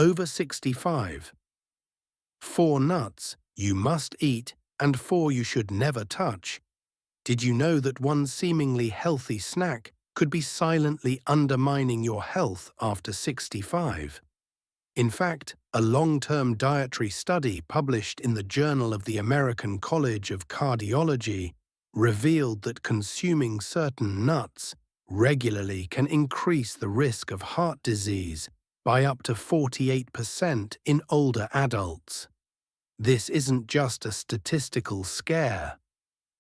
Over 65. 4 nuts you must eat and 4 you should never touch. Did you know that one seemingly healthy snack could be silently undermining your health after 65? In fact, a long-term dietary study published in the Journal of the American College of Cardiology revealed that consuming certain nuts regularly can increase the risk of heart disease by up to 48% in older adults. This isn't just a statistical scare.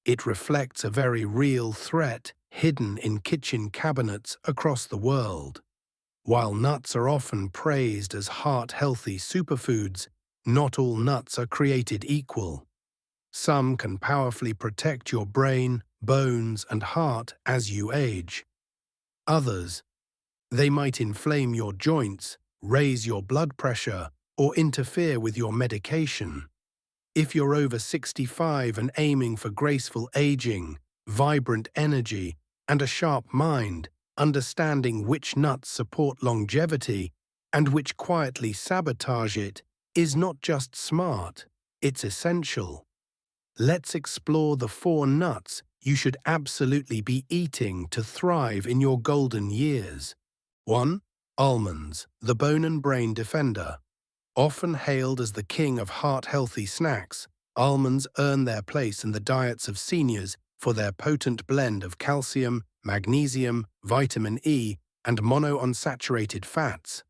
It reflects a very real threat hidden in kitchen cabinets across the world. While nuts are often praised as heart-healthy superfoods, not all nuts are created equal. Some can powerfully protect your brain, bones, and heart as you age. Others, they might inflame your joints, raise your blood pressure, or interfere with your medication. If you're over 65 and aiming for graceful aging, vibrant energy, and a sharp mind, understanding which nuts support longevity and which quietly sabotage it is not just smart, it's essential. Let's explore the 4 nuts you should absolutely be eating to thrive in your golden years. 1. Almonds, the bone and brain defender. Often hailed as the king of heart-healthy snacks, almonds earn their place in the diets of seniors for their potent blend of calcium, magnesium, vitamin E, and monounsaturated fats.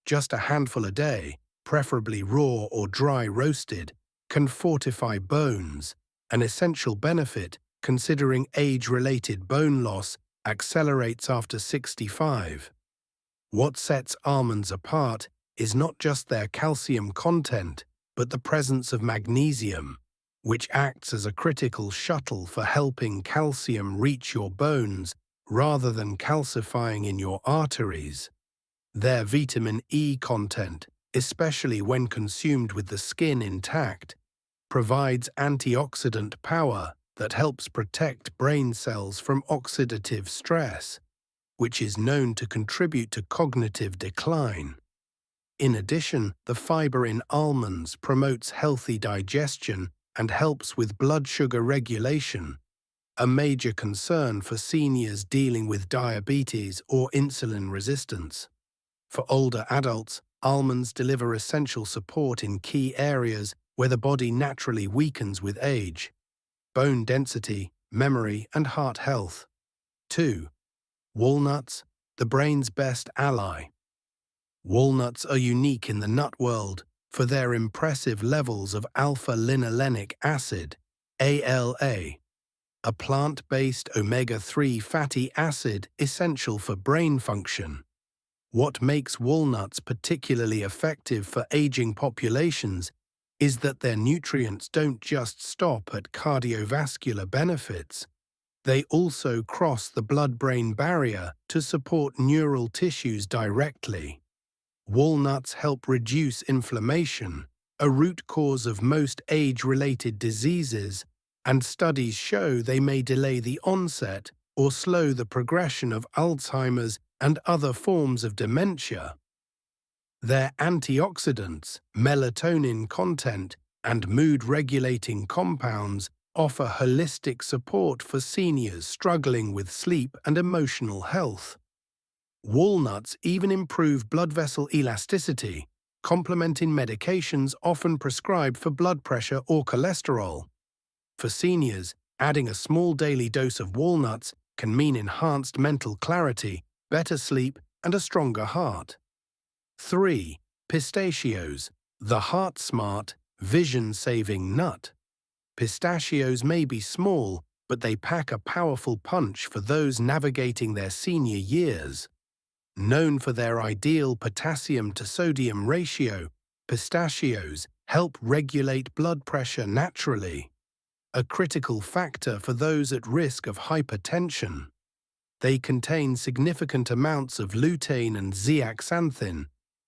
Just a handful a day, preferably raw or dry roasted, can fortify bones, an essential benefit considering age-related bone loss accelerates after 65. What sets almonds apart is not just their calcium content, but the presence of magnesium, which acts as a critical shuttle for helping calcium reach your bones rather than calcifying in your arteries. Their vitamin E content, especially when consumed with the skin intact, provides antioxidant power that helps protect brain cells from oxidative stress, which is known to contribute to cognitive decline. In addition, the fiber in almonds promotes healthy digestion and helps with blood sugar regulation, a major concern for seniors dealing with diabetes or insulin resistance. For older adults, almonds deliver essential support in key areas where the body naturally weakens with age: bone density, memory, and heart health. 2. Walnuts, the brain's best ally. Walnuts are unique in the nut world for their impressive levels of alpha-linolenic acid, ALA, a plant-based omega-3 fatty acid essential for brain function. What makes walnuts particularly effective for aging populations is that their nutrients don't just stop at cardiovascular benefits. They also cross the blood-brain barrier to support neural tissues directly. Walnuts help reduce inflammation, a root cause of most age-related diseases, and studies show they may delay the onset or slow the progression of Alzheimer's and other forms of dementia. Their antioxidants, melatonin content, and mood-regulating compounds offer holistic support for seniors struggling with sleep and emotional health. Walnuts even improve blood vessel elasticity, complementing medications often prescribed for blood pressure or cholesterol. For seniors, adding a small daily dose of walnuts can mean enhanced mental clarity, better sleep, and a stronger heart. 3. Pistachios, the heart-smart, vision-saving nut. Pistachios may be small, but they pack a powerful punch for those navigating their senior years. Known for their ideal potassium-to-sodium ratio, pistachios help regulate blood pressure naturally, a critical factor for those at risk of hypertension. They contain significant amounts of lutein and zeaxanthin,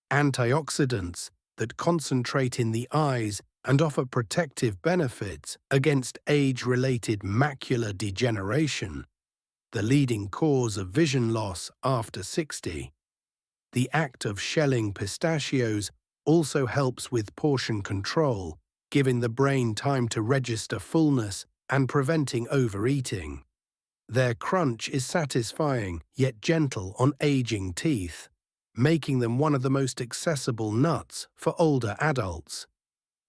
antioxidants that concentrate in the eyes and offer protective benefits against age-related macular degeneration, the leading cause of vision loss after 60. The act of shelling pistachios also helps with portion control, giving the brain time to register fullness and preventing overeating. Their crunch is satisfying yet gentle on aging teeth, making them one of the most accessible nuts for older adults.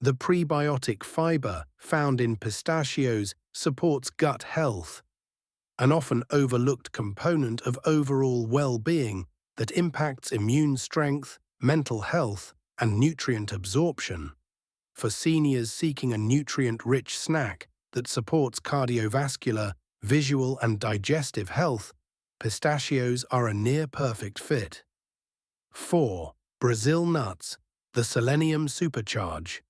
The prebiotic fiber found in pistachios supports gut health, an often overlooked component of overall well-being that impacts immune strength, mental health, and nutrient absorption. For seniors seeking a nutrient-rich snack that supports cardiovascular, visual, and digestive health, pistachios are a near-perfect fit. 4. Brazil nuts, the selenium supercharge.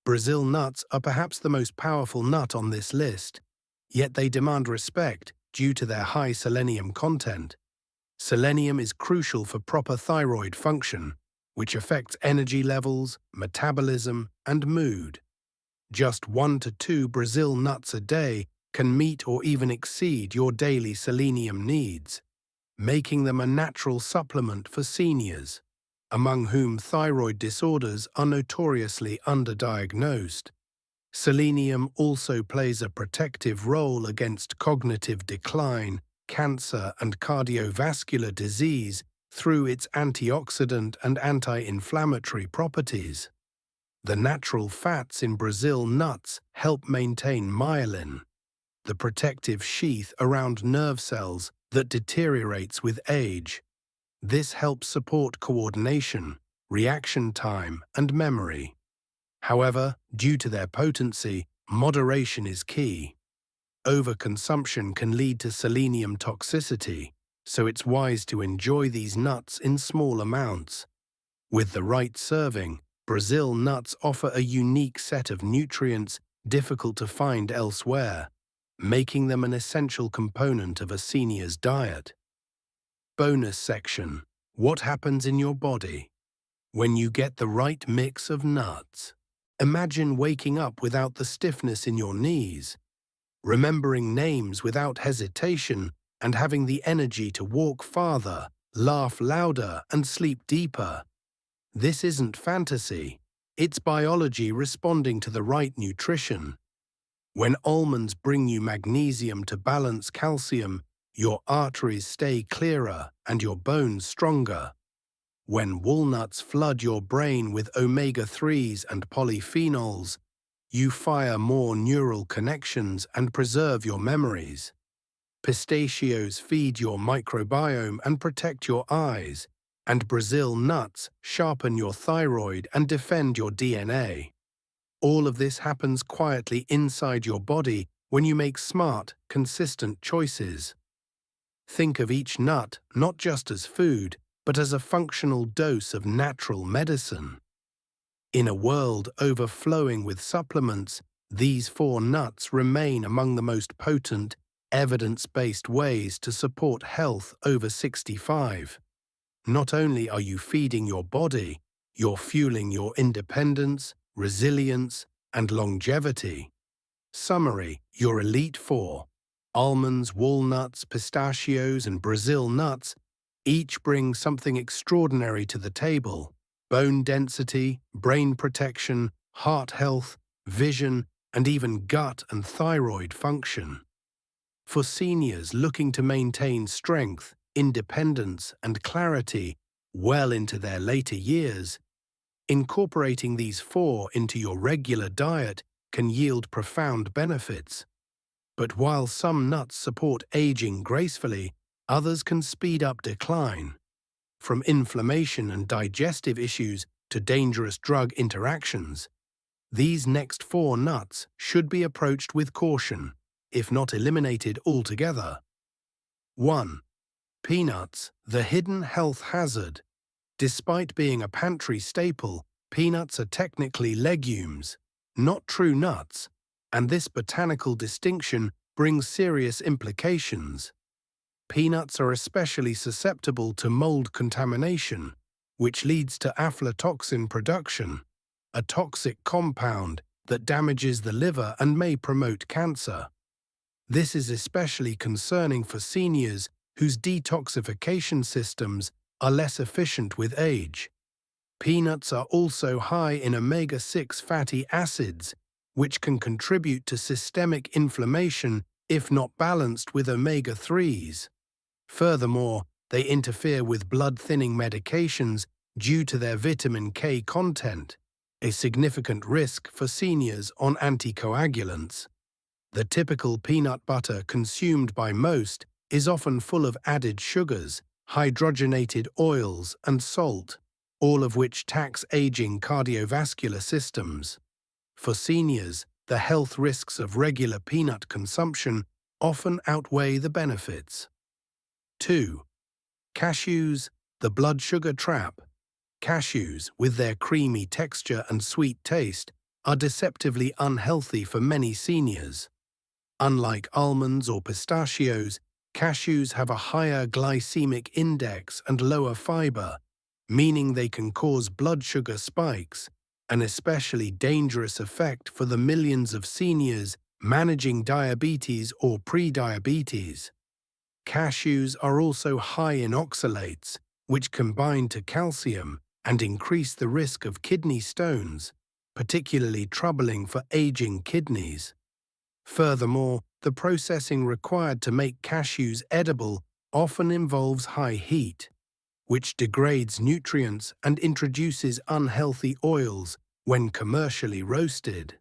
Brazil nuts are perhaps the most powerful nut on this list, yet they demand respect due to their high selenium content. Selenium is crucial for proper thyroid function, which affects energy levels, metabolism, and mood. Just 1 to 2 Brazil nuts a day can meet or even exceed your daily selenium needs, making them a natural supplement for seniors, among whom thyroid disorders are notoriously underdiagnosed. Selenium also plays a protective role against cognitive decline, cancer, and cardiovascular disease through its antioxidant and anti-inflammatory properties. The natural fats in Brazil nuts help maintain myelin, the protective sheath around nerve cells that deteriorates with age. This helps support coordination, reaction time, and memory. However, due to their potency, moderation is key. Overconsumption can lead to selenium toxicity, so it's wise to enjoy these nuts in small amounts. With the right serving, Brazil nuts offer a unique set of nutrients difficult to find elsewhere, making them an essential component of a senior's diet. Bonus section: what happens in your body when you get the right mix of nuts? Imagine waking up without the stiffness in your knees, remembering names without hesitation, and having the energy to walk farther, laugh louder, and sleep deeper. This isn't fantasy. It's biology responding to the right nutrition. When almonds bring you magnesium to balance calcium, your arteries stay clearer and your bones stronger. When walnuts flood your brain with omega-3s and polyphenols, you fire more neural connections and preserve your memories. Pistachios feed your microbiome and protect your eyes, and Brazil nuts sharpen your thyroid and defend your DNA. All of this happens quietly inside your body when you make smart, consistent choices. Think of each nut not just as food, but as a functional dose of natural medicine. In a world overflowing with supplements, these 4 nuts remain among the most potent, evidence-based ways to support health over 65. Not only are you feeding your body, you're fueling your independence, resilience, and longevity. Summary: your Elite 4, almonds, walnuts, pistachios, and Brazil nuts, each bring something extraordinary to the table: bone density, brain protection, heart health, vision, and even gut and thyroid function. For seniors looking to maintain strength, independence, and clarity well into their later years, incorporating these 4 into your regular diet can yield profound benefits. But while some nuts support aging gracefully, others can speed up decline. From inflammation and digestive issues to dangerous drug interactions, these next 4 nuts should be approached with caution, if not eliminated altogether. 1. Peanuts, the hidden health hazard. Despite being a pantry staple, peanuts are technically legumes, not true nuts, and this botanical distinction brings serious implications. Peanuts are especially susceptible to mold contamination, which leads to aflatoxin production, a toxic compound that damages the liver and may promote cancer. This is especially concerning for seniors whose detoxification systems are less efficient with age. Peanuts are also high in omega-6 fatty acids, which can contribute to systemic inflammation if not balanced with omega-3s. Furthermore, they interfere with blood-thinning medications due to their vitamin K content, a significant risk for seniors on anticoagulants. The typical peanut butter consumed by most is often full of added sugars, hydrogenated oils, and salt, all of which tax aging cardiovascular systems. For seniors, the health risks of regular peanut consumption often outweigh the benefits. 2. Cashews, the blood sugar trap. Cashews, with their creamy texture and sweet taste, are deceptively unhealthy for many seniors. Unlike almonds or pistachios, cashews have a higher glycemic index and lower fiber, meaning they can cause blood sugar spikes, an especially dangerous effect for the millions of seniors managing diabetes or prediabetes. Cashews are also high in oxalates, which combine to calcium and increase the risk of kidney stones, particularly troubling for aging kidneys. Furthermore, the processing required to make cashews edible often involves high heat, which degrades nutrients and introduces unhealthy oils when commercially roasted.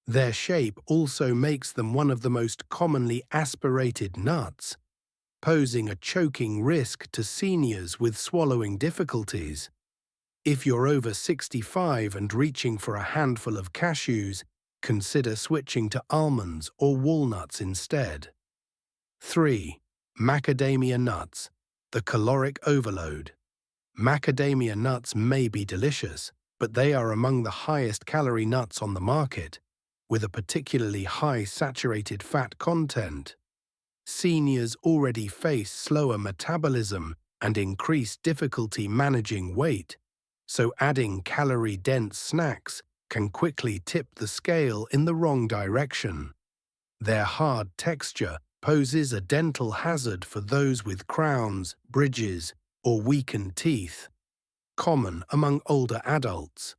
Their shape also makes them one of the most commonly aspirated nuts, posing a choking risk to seniors with swallowing difficulties. If you're over 65 and reaching for a handful of cashews, consider switching to almonds or walnuts instead. 3. Macadamia nuts, the caloric overload. Macadamia nuts may be delicious, but they are among the highest calorie nuts on the market, with a particularly high saturated fat content. Seniors already face slower metabolism and increased difficulty managing weight, so adding calorie-dense snacks can quickly tip the scale in the wrong direction. Their hard texture poses a dental hazard for those with crowns, bridges, or weakened teeth, common among older adults.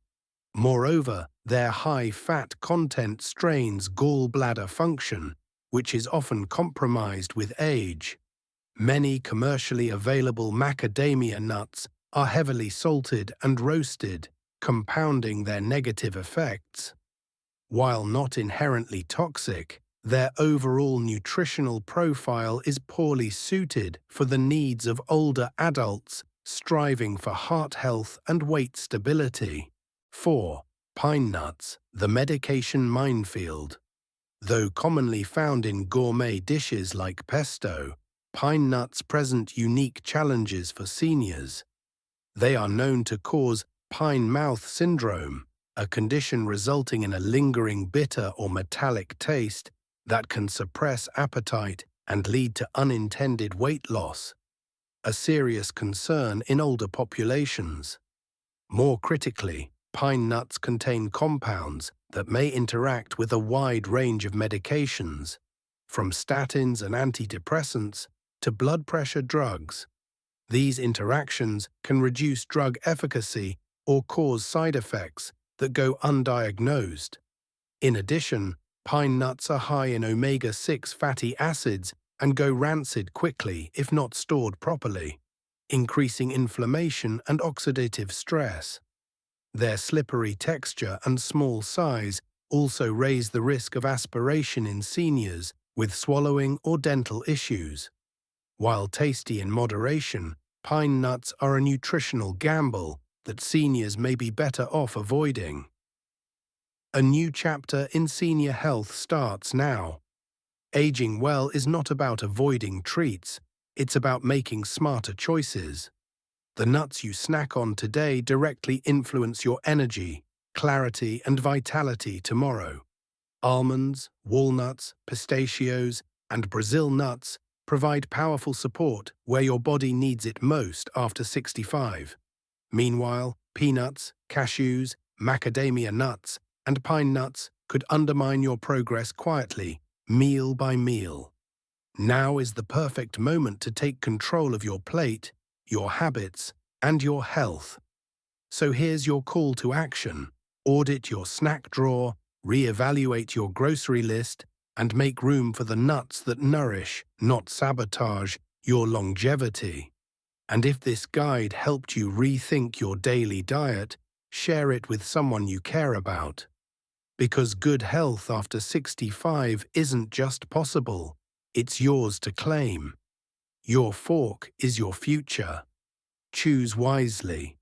Moreover, their high fat content strains gallbladder function, which is often compromised with age. Many commercially available macadamia nuts are heavily salted and roasted, compounding their negative effects. While not inherently toxic, their overall nutritional profile is poorly suited for the needs of older adults striving for heart health and weight stability. 4. Pine nuts, the medication minefield. Though commonly found in gourmet dishes like pesto, pine nuts present unique challenges for seniors. They are known to cause pine mouth syndrome, a condition resulting in a lingering bitter or metallic taste that can suppress appetite and lead to unintended weight loss, a serious concern in older populations. More critically, pine nuts contain compounds that may interact with a wide range of medications, from statins and antidepressants to blood pressure drugs. These interactions can reduce drug efficacy or cause side effects that go undiagnosed. In addition, pine nuts are high in omega-6 fatty acids and go rancid quickly if not stored properly, increasing inflammation and oxidative stress. Their slippery texture and small size also raise the risk of aspiration in seniors with swallowing or dental issues. While tasty in moderation, pine nuts are a nutritional gamble that seniors may be better off avoiding. A new chapter in senior health starts now. Aging well is not about avoiding treats, it's about making smarter choices. The nuts you snack on today directly influence your energy, clarity, and vitality tomorrow. Almonds, walnuts, pistachios, and Brazil nuts provide powerful support where your body needs it most after 65. Meanwhile, peanuts, cashews, macadamia nuts, and pine nuts could undermine your progress quietly, meal by meal. Now is the perfect moment to take control of your plate your habits, and your health. So here's your call to action. Audit your snack drawer, re-evaluate your grocery list, and make room for the nuts that nourish, not sabotage, your longevity. And if this guide helped you rethink your daily diet, share it with someone you care about. Because good health after 65 isn't just possible, it's yours to claim. Your fork is your future. Choose wisely.